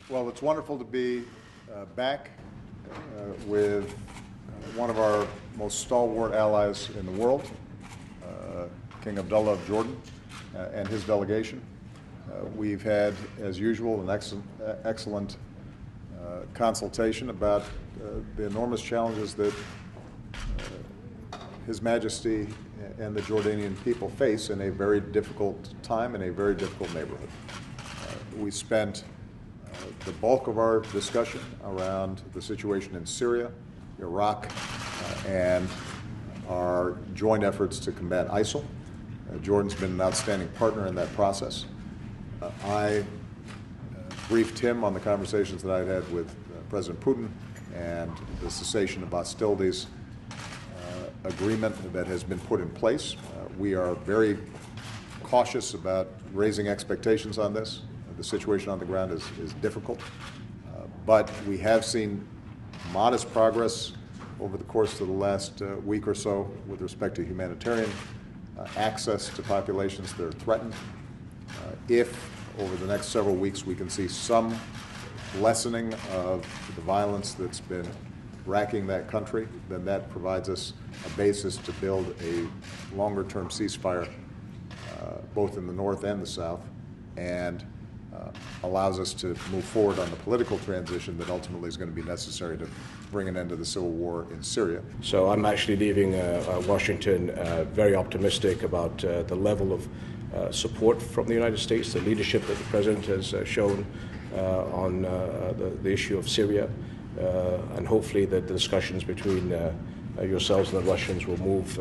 Well, it's wonderful to be back with one of our most stalwart allies in the world, King Abdullah of Jordan, and his delegation. We've had, as usual, an excellent consultation about the enormous challenges that His Majesty and the Jordanian people face in a very difficult time in a very difficult neighborhood. We spent the bulk of our discussion around the situation in Syria, Iraq, and our joint efforts to combat ISIL. Jordan's been an outstanding partner in that process. I briefed him on the conversations that I'd had with President Putin and the cessation of hostilities agreement that has been put in place. We are very cautious about raising expectations on this. The situation on the ground is difficult, but we have seen modest progress over the course of the last week or so with respect to humanitarian access to populations that are threatened. If over the next several weeks we can see some lessening of the violence that's been racking that country, then that provides us a basis to build a longer-term ceasefire both in the north and the south, and allows us to move forward on the political transition that ultimately is going to be necessary to bring an end to the civil war in Syria. So I'm actually leaving Washington very optimistic about the level of support from the United States, the leadership that the President has shown on the issue of Syria, and hopefully that the discussions between yourselves and the Russians will move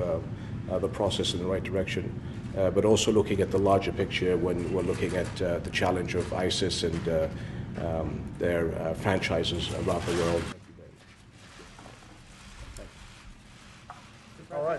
the process in the right direction. But also looking at the larger picture when we're looking at the challenge of ISIS and their franchises around the world. All right.